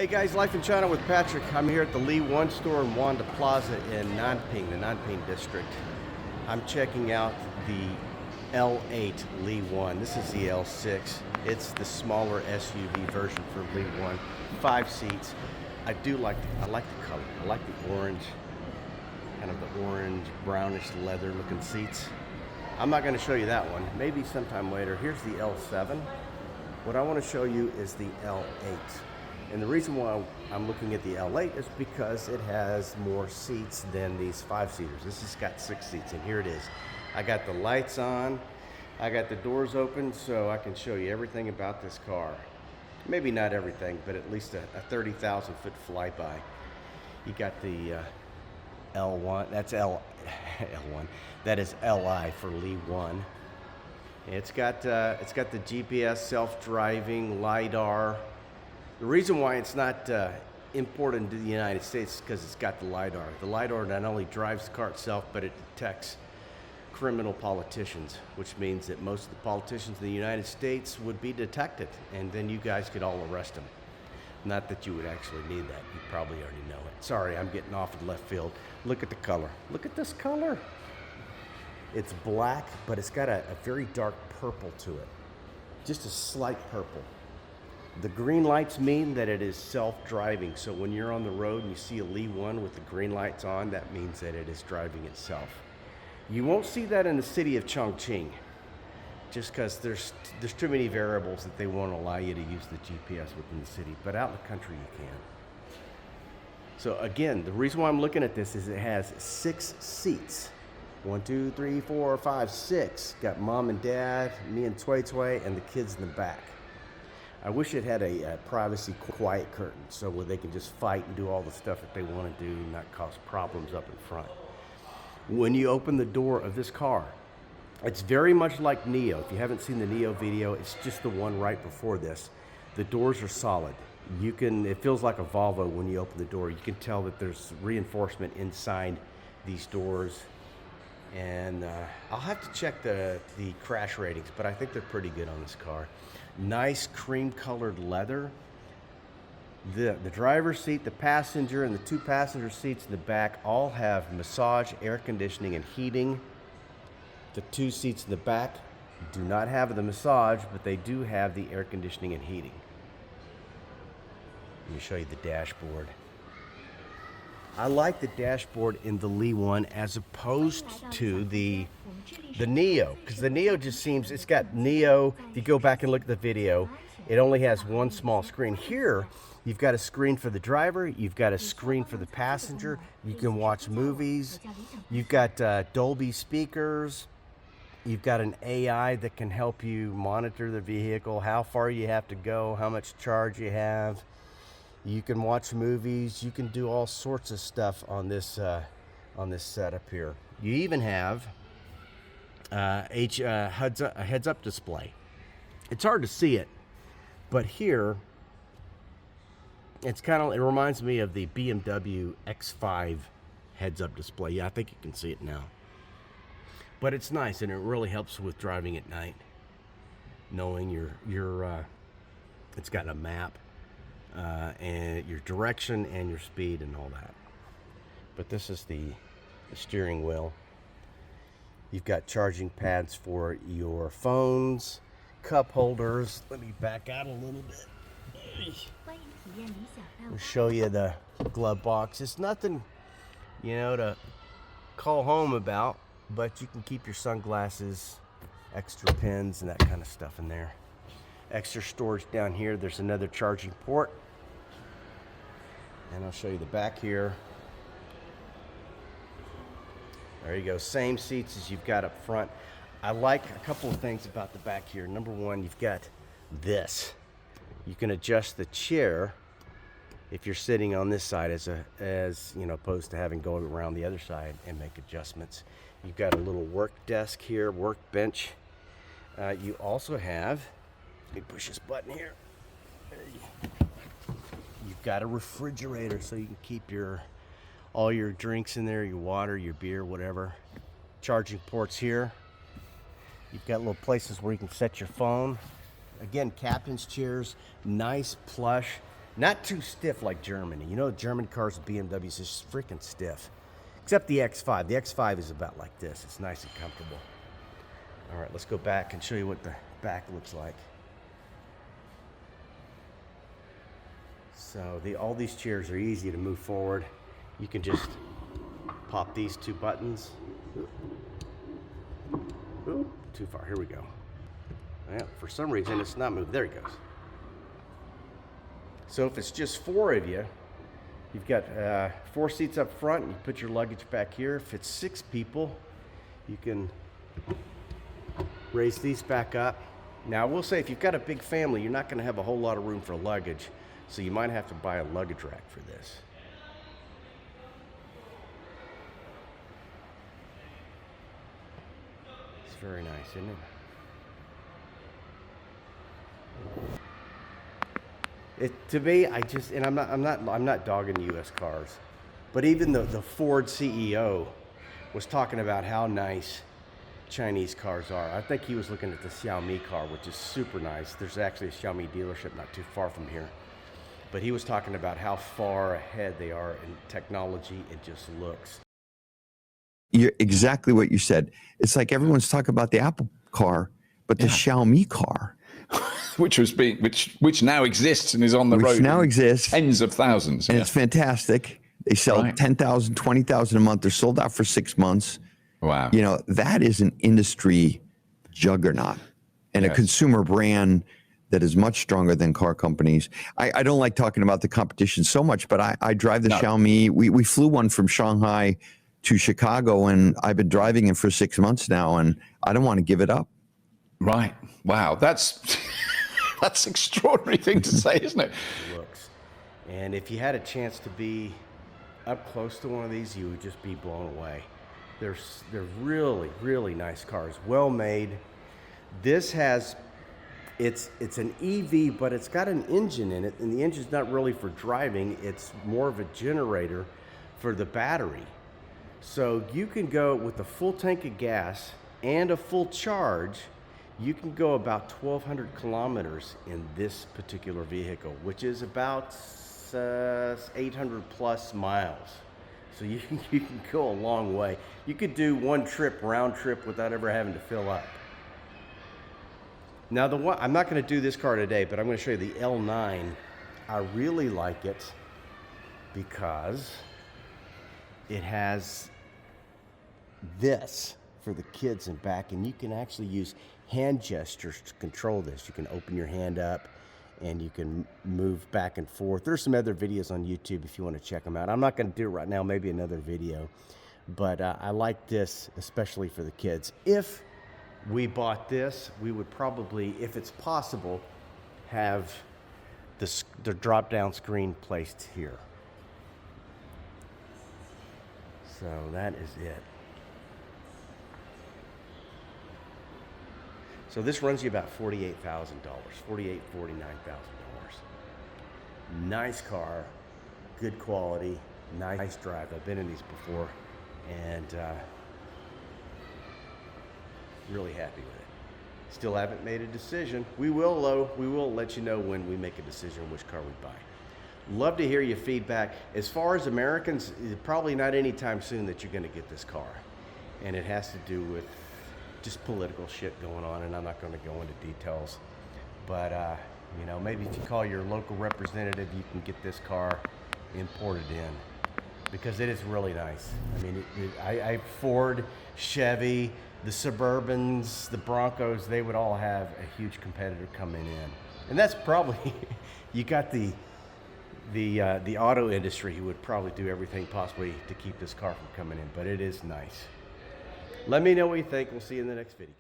Hey guys, Life in China with Patrick. I'm here at the Li One store in Wanda Plaza in Nanping, the Nanping district. I'm checking out the L8 Li One. This is the L6. It's the smaller SUV version for Li One. 5 seats. I like the color. I like the orange, kind of the orange, brownish leather looking seats. I'm not going to show you that one. Maybe sometime later. Here's the L7. What I want to show you is the L8. And the reason why I'm looking at the L8 is because it has more seats than these 5-seaters. This has got 6 seats, and here it is. I got the lights on, I got the doors open, so I can show you everything about this car. Maybe not everything, but at least a 30,000 foot flyby. You got the L1, that's L1, that is Li for Li One. It's got the GPS, self-driving, LiDAR. The reason why it's not imported into the United States is because it's got the LiDAR. The LiDAR not only drives the car itself, but it detects criminal politicians, which means that most of the politicians in the United States would be detected, and then you guys could all arrest them. Not that you would actually need that. You probably already know it. Sorry, I'm getting off in left field. Look at the color. Look at this color. It's black, but it's got a very dark purple to it. Just a slight purple. The green lights mean that it is self-driving. So when you're on the road and you see a Li One with the green lights on, that means that it is driving itself. You won't see that in the city of Chongqing, just because there's too many variables that they won't allow you to use the GPS within the city. But out in the country, you can. So again, the reason why I'm looking at this is it has 6 seats. 1, 2, 3, 4, 5, 6. Got mom and dad, me and Tway, and the kids in the back. I wish it had a privacy quiet curtain so where they can just fight and do all the stuff that they want to do and not cause problems up in front. When you open the door of this car, it's very much like Neo. If you haven't seen the Neo video, it's just the one right before this. The doors are solid. It feels like a Volvo when you open the door. You can tell that there's reinforcement inside these doors. And I'll have to check the crash ratings, but I think they're pretty good on this car. Nice cream colored leather. The driver's seat, the passenger, and the 2 passenger seats in the back all have massage, air conditioning, and heating. The 2 seats in the back do not have the massage, but they do have the air conditioning and heating. Let me show you the dashboard. I like the dashboard in the Li One as opposed to the Neo, because the Neo just seems, it's got Neo, if you go back and look at the video, it only has one small screen. Here, you've got a screen for the driver, you've got a screen for the passenger, you can watch movies, you've got Dolby speakers, you've got an AI that can help you monitor the vehicle, how far you have to go, how much charge you have. You can watch movies. You can do all sorts of stuff on this setup here. You even have a heads-up display. It's hard to see it, but here it reminds me of the BMW X5 heads-up display. Yeah, I think you can see it now. But it's nice, and it really helps with driving at night, knowing it's got a map. And your direction and your speed and all that. But this is the steering wheel. You've got charging pads for your phones, cup holders. Let me back out a little bit. I'll show you the glove box. It's nothing, to call home about, but you can keep your sunglasses, extra pins, and that kind of stuff in there. Extra storage down here. There's another charging port. And I'll show you the back here. There you go. Same seats as you've got up front. I like a couple of things about the back here. Number one, you've got this. You can adjust the chair if you're sitting on this side as opposed to having go around the other side and make adjustments. You've got a little work desk here, workbench. You also have, let me push this button here. You've got a refrigerator so you can keep all your drinks in there, your water, your beer, whatever. Charging ports here. You've got little places where you can set your phone. Again, captain's chairs, nice plush, Not too stiff like Germany. You know, German cars with BMWs is just freaking stiff. Except the X5. The X5 is about like this. It's nice and comfortable. All right, let's go back and show you what the back looks like. So all these chairs are easy to move forward. You can just pop these two buttons. Ooh, too far. Here we go. Well, for some reason, it's not moving. There he goes. So if it's just 4 of you, you've got 4 seats up front, and you put your luggage back here. If it's 6 people, you can raise these back up. Now, I will say, if you've got a big family, you're not going to have a whole lot of room for luggage, so you might have to buy a luggage rack for this. It's very nice, isn't it? To me, and I'm not dogging U.S. cars, but even the Ford CEO was talking about how nice Chinese cars are. I think he was looking at the XiaoMi car, which is super nice. There's actually a Xiaomi dealership not too far from here, but he was talking about how far ahead they are in technology. It just looks. You're exactly what you said. It's like everyone's talking about the Apple car, but the Xiaomi car. which now exists and is on the road. Which now exists. Tens of thousands. And it's fantastic. They sell 10,000, 20,000 a month. They're sold out for 6 months. Wow. You know, that is an industry juggernaut and a consumer brand that is much stronger than car companies. I don't like talking about the competition so much, but I drive the Xiaomi. We flew one from Shanghai to Chicago, and I've been driving it for 6 months now, and I don't want to give it up. Right. Wow. That's that's an extraordinary thing to say, isn't it? Looks. And if you had a chance to be up close to one of these, you would just be blown away. They're really, really nice cars, well made. This has, it's an EV, but it's got an engine in it, and the engine's not really for driving. It's more of a generator for the battery. So you can go with a full tank of gas and a full charge. You can go about 1,200 kilometers in this particular vehicle, which is about 800 plus miles. So you can go a long way. You could do one trip, round trip, without ever having to fill up. Now I'm not going to do this car today, but I'm going to show you the L9. I really like it because it has this for the kids in back, and you can actually use hand gestures to control this. You can open your hand up and you can move back and forth. There's some other videos on YouTube if you want to check them out. I'm not going to do it right now, maybe another video, but I like this especially for the kids. If we bought this, we would probably, if it's possible, have the drop-down screen placed here. So that is it. So this runs you about $48,000, $49,000. Nice car, good quality, nice drive. I've been in these before, and really happy with it. Still haven't made a decision. We will, though. We will let you know when we make a decision which car we buy. Love to hear your feedback. As far as Americans, probably not anytime soon that you're going to get this car, and it has to do with just political shit going on, and I'm not going to go into details, but you know, maybe if you call your local representative, you can get this car imported in, because it is really nice. I mean, I Ford, Chevy, the Suburbans, the Broncos, they would all have a huge competitor coming in, and that's probably you got the auto industry who would probably do everything possibly to keep this car from coming in, but it is nice. Let me know what you think. We'll see you in the next video.